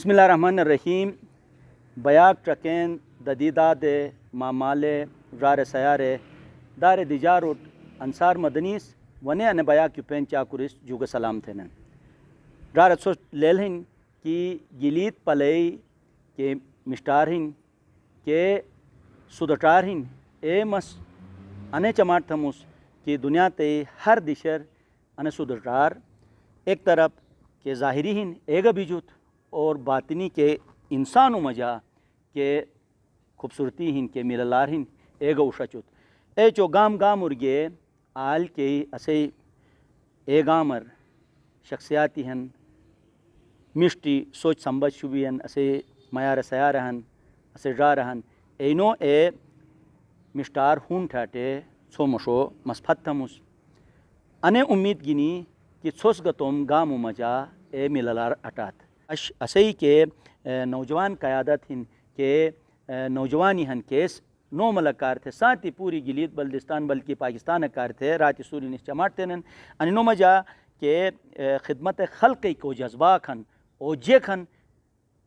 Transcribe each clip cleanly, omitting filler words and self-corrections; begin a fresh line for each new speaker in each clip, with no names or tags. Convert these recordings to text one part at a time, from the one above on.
بسم اللہ الرحمن الرحیم بیاک ٹرکین ددیدہ دے مامالے رار سیارے دار دیجاروٹ انصار مدنیس ونے ان بیاک یپین چاکورس جوگ سلام تھے رار سو لیلہن کی گلیت پلئی کے مشٹارہن کے سودٹارہن اے مس انے چماٹ تھموس کہ دنیا تے ہر دشر ان سودٹار ایک طرف کہ ظاہری ہن ایگا بیجوت اور باطنی کے انسانو مجا کے خوبصورتی ہن کے مللار ہن ایگا اوشاچوت اے چو گام گام ارگے آل کے اسے اے گامر شخصیاتی ہن مشٹی سوچ سمبت شبین اسے میار سیارہن اسے جارہن اینو اے مشتار ہون ٹھاٹے سو مشو مسفت تھموس انے امید گینی کہ چھوس گتوم گامو مجا اے مللار اٹات اسے کے نوجوان قیادت ہن کے نوجوانی ہن کیس نو ملکار تھے ساتھی پوری گلیت بلدستان بلکہ پاکستان کار تھے راتی سوری نس چماٹ تھے ان نو مجا کہ خدمت خلقی کو جذبہ کھن او جے کھن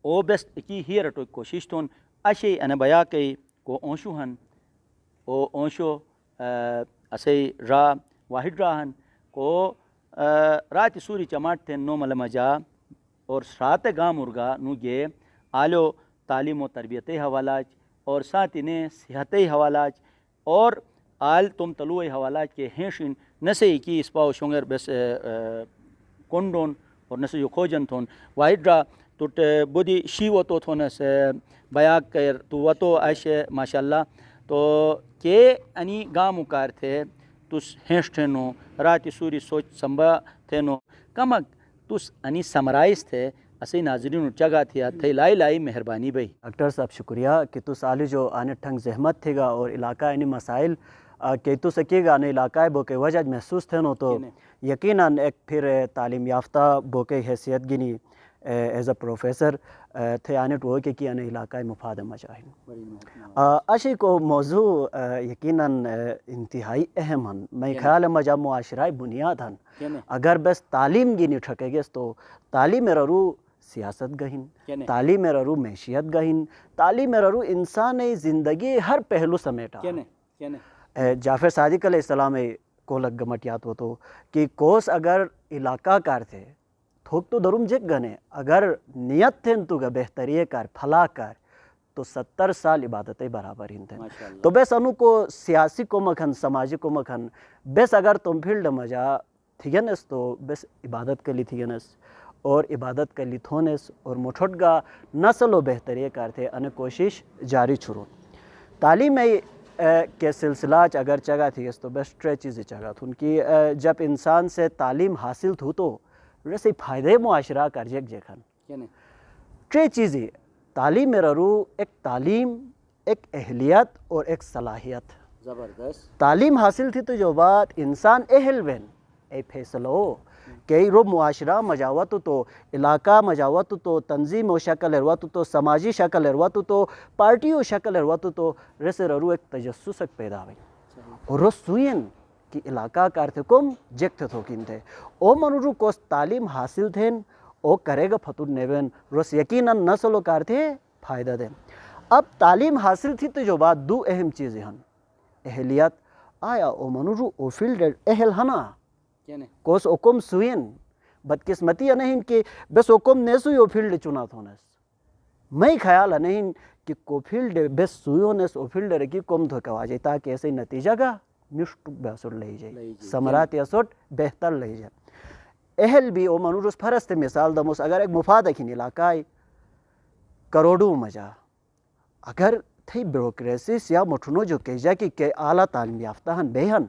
او بیست کی ہی رٹو کوشش تون اشے ان بیا کئی کو اونشو ہن او اونشو اسے را واحد راہن کو راتی سوری چماٹ تھے نو مل مجا اور سات گام ارگا نو گے آلو تعلیم و تربیت حوالاج اور ساتھ انہیں صحت حوالاج اور آل تم طلوع حوالاج کے ہینشن نسے کی اسپاو شنگر بس کنڈون اور نسے جو کھوجن تھون واحد را توٹ بودی شی و تو تھونس بیاک کر تو و تو عائش ماشاء اللہ تو کہ انی گام اکار تھے تس ہینش تھینو راتی سوری سوچ سمبا تھینو کمک تس انی سمرائز تھے اسے ناظرین چگا تھیا تھے لائی لائی مہربانی بھئی
ڈاکٹر صاحب شکریہ کہ تو سالی جو آنے ٹھنگ زحمت تھے گا اور علاقہ انی مسائل کہ تو سکے گا آنے علاقہ بوکے وجہ محسوس تھے نو تو یقیناً ایک پھر تعلیم یافتہ بوکے حیثیت گنی ایز اے پروفیسر تھے آنے ٹو کہ کی آنے علاقہ مفاد مجاہن اشی کو موضوع یقیناً انتہائی اہم ہن میں خیال مجا معاشرہ بنیاد ہن اگر بس تعلیم گنی ٹھکے گس تو تعلیم رو سیاست گہن تعلیم رو معیشیت گہن تعلیم رو انسان زندگی ہر پہلو سمیٹا جعفر صادق علیہ السلام کو لگ گمٹیات ہو تو کہ کوس اگر علاقہ کار تھے تھوک تو درم جگ گنے اگر نیت تھے تو گا بہتری کار پھلا کار تو 70 سال عبادتیں برابر ہی تھے تو بس انو کو سیاسی کو مکھن سماجی کو مکھن بس اگر تم فیلڈ مجا تھیگنس تو بس عبادت کے لی تھیگنس اور عبادت کے لی تھونس اور مٹھٹ گا نسل و بہتری کار تھے ان کوشش جاری چھرون تعلیم کے سلسلہ اگر چگا تھی اس تو بس ٹرے چیزیں چگا تھن کہ جب انسان سے تعلیم حاصل تھو تو ویسے فائدے معاشرہ کر جگ جیکھن ٹرے چیزیں تعلیم میرا رو ایک تعلیم ایک اہلیت اور ایک صلاحیت
زبردست
تعلیم حاصل تھی تو جو بات انسان اہل وین اے فیصلو کہ رو معاشرہ مجاوت تو علاقہ مجاوت تو تنظیم و شکل اروت تو سماجی شکل اروت تو پارٹی و شکل اروت تو رسے رو ایک تجسس پیدا ہوئی اور رو سوئین کہ علاقہ کارتے کم جگت تھوکین تھے او منورو کو تعلیم حاصل تھیں او کرے گا فتور نیوین رس یقیناً نسلو کارتے فائدہ دیں اب تعلیم حاصل تھی تو جو بات دو اہم چیزیں ہیں اہلیت آیا او منورو او فیلڈ اہل ہنا کوس اوکم سوئین بدقسمتی نہیں کہ بس اوکم نیسوی او فیلڈ چنا تھونس میں خیال نہیں کہ کو فیلڈ بس سوئونس او فیلڈ رکی کم دھوکا جائے تاکہ ایسے نتیجہ کا مشت بیسر لے جائے سمرات یسوٹ بہتر لے جائے اہل بھی او منورس فرست مثال دموس اگر ایک مفاد اکھین علاقہ کروڑوں مجا اگر تھی بیوروکریسی سیا مٹھنو جو کہ جا کہ اعلیٰ تعلیم یافتہ ہن بے ہن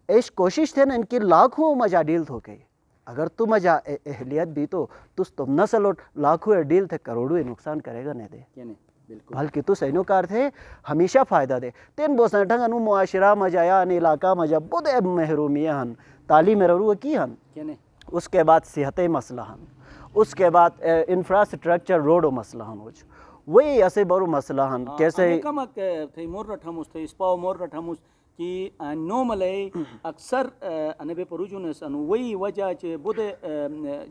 ایش کوشش تھے نا ان کی لاکھوں مجا ڈیل تھو کے اگر تو مجا اہلیت بھی تو تم نسل لاکھوں ڈیل تھے کروڑوں نقصان کرے گا نہیں دے بلکہ تو سینو کار تھے ہمیشہ فائدہ دے تین بوسن ٹھنگ انو معاشرہ مجا یا ان علاقہ مجا بود محرومیہ ہن تعلیم رو کی ہن اس کے بعد صحت مسئلہ ہن اس کے بعد انفراسٹرکچر روڈ و مسئلہ ہن وہی ایسے برو مسئلہ ہن کیسے
کمک تھے مور رٹھموس تھے اسپاو مور رٹھموس کہ نو ملے اکثر انبے پروجونس انو وہی وجہ چے بود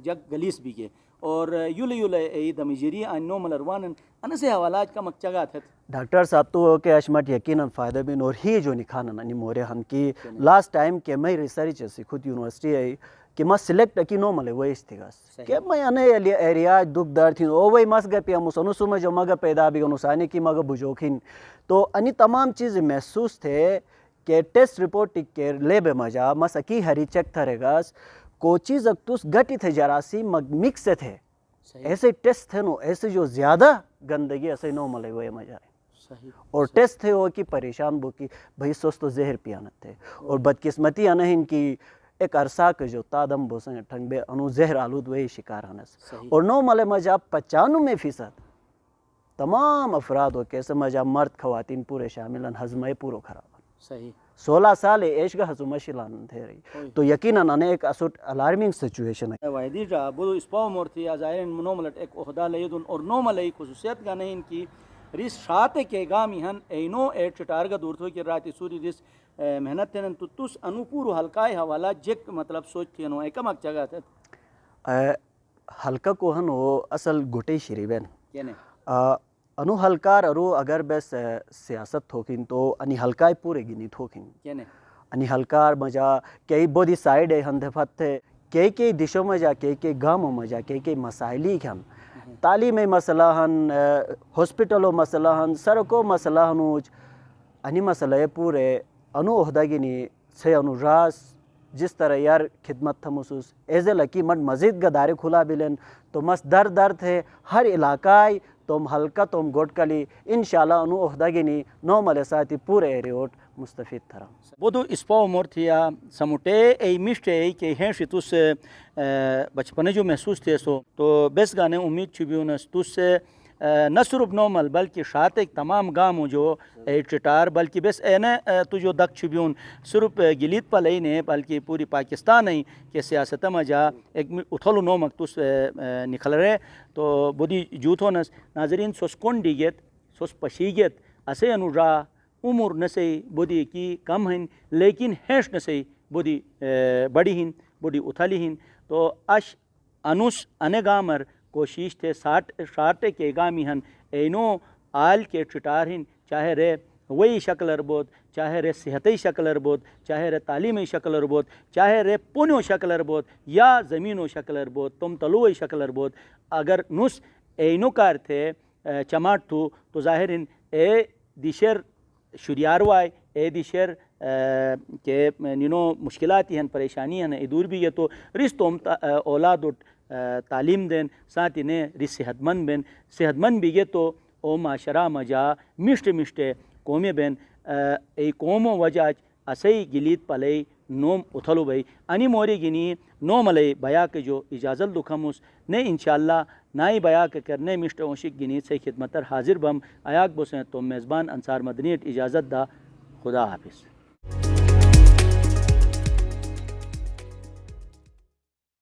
جگ گلیس بھی گے اور یولے یولے ای دمیجری نو ملروانن ان سے حوالات کا مکچگا تھت
ڈاکٹر صاحب تو کہ اشمٹ یقیناً فائدہ بین اور ہی جو نکھانا نی مورے ہن کی لاسٹ ٹائم کہ میں ریسرچ سی خود یونیورسٹی ہے کہ میں سلیکٹ کی نو ملے وہ استگاس کہ میں انے ایریا دکھ دار تھین او وہی مس گپی ہم سنو سمجھ جو مگا پیدا بھی انسانی کی مگا بجوکھین تو انی تمام چیز محسوس تھے کہ ٹیسٹ رپورٹ کے لیب مجا مس اکی ہری چیک تھرے گاس کو چیز اکتوس گٹی تھے جراسی مکس تھے ایسے ٹیسٹ تھے نو ایسے جو زیادہ گندگی ایسے نو ملے وہ مجا اور ٹیسٹ تھے وہ کی پریشان بو کی بھئی سوس تو زہر پیانت تھے اور بدقسمتی آنا ان کی ایک عرصہ کے جو تادم بوسنگ ٹھنگ بے انو زہر آلود وہی شکار آنس اور نو ملے مجا 95% تمام افراد ہو کیسے مجا مرد خواتین پورے شامل ہیں ہضمے پورو خراب
صحیح
16 سال ایش کا حضمہ شلان تھے رہی تو یقیناً انہیں ایک اسوٹ الارمنگ سچویشن ہے
واحدی جا بودو اسپاو مورتی ظاہرین نو ملٹ ایک عہدہ لیدن اور نو ملئی خصوصیت گا نہیں ان کی ریس شاعت کے گامی ہن اینو ایٹ چٹارگا دور تھو کہ راتی سوری ریس محنت تینن تو تس انو پورو حلقائی حوالہ جک مطلب سوچ تھی انو ایکا مک جگہ تھا
حلقہ کو ہن وہ اصل گھٹے شریبین
کینے
انو ہلکار ارو اگر بس سیاست تھوکین تو انی ہلکائی پورے گنی تھوکین
کینے
انی ہلکار مجا کئی بودی سائیڈ ہے ہندے پھتے کئی دیشوں میں جا کئی گاموں میں جا کئی مسائلی کھن تعلیمی مسئلہ ہن ہاسپٹلوں مسئلہ ہن سڑکوں مسئلہ ہنوج انی مسئلہ پورے انو عہدہ گنی سے انو راس جس طرح یار خدمت تھا محسوس ایزے لکی من مزید گدارے کھلا بلن تو مس در تھے ہر علاقائی تم حلقہ تم گوٹ کلی انشاءاللہ انو عہدہ گنی نو ملے ساتھی پورے ایریوٹ مستفید تھرا
بودو اسپاو مورتیا سموٹے ای مشتے ای کہ ہیں شتوس بچپنے جو محسوس تھے سو تو بیس گانے امید چبیونس توس نہ صرف نومل بلکہ شاعت ایک تمام گاموں جو چٹار بلکہ بس اینے تو جو دک چبیون صرف گلیت پلئی نے بلکہ پوری پاکستان ہی کہ سیاست میں جا ایک اتھلو نو مکتوس نکھل رہے تو بودی جوتھونس ناظرین سوس کون ڈیگیت سوس پشیگیت اسے انورا عمر نسے بودی کی کم ہن لیکن ہیش نسے بودی بڑی ہن بودی اتھلی ہن تو اش انوس انے گامر کوشش تھے شاٹے کے گامی ہن اینو آل کے چٹار ہن چاہے رے وہی شکل اربود چاہے رے صحتی شکل اربود چاہے رے تعلیمی شکل اربود چاہے رے پونیو شکل اربود یا زمینو شکل اربود تم تلوئی شکل اربود اگر نس اینو کار تھے چماٹ تو ظاہرین اے دیشر شریاروائے اے دیشر کہ نینو مشکلاتی ہیں پریشانی ہیں دور بھی ہے تو رس توم اولاد تعلیم دین ساتھ انہیں رس صحت مند بین صحت مند بھی گے تو او معاشرہ مجا مشتے قومی بین ای قوموں وجہ اسی گلیت پلئی نوم اتھلو بھئی انی موری گنی نو ملئی بیا کے جو اجازت دکھموس نے انشاءاللہ نائی بیا کے کرنے مشتے اوشک گنی سے خدمتر حاضر بم ایاک بوسیں تو میزبان انصار مدنیت اجازت دا خدا حافظ.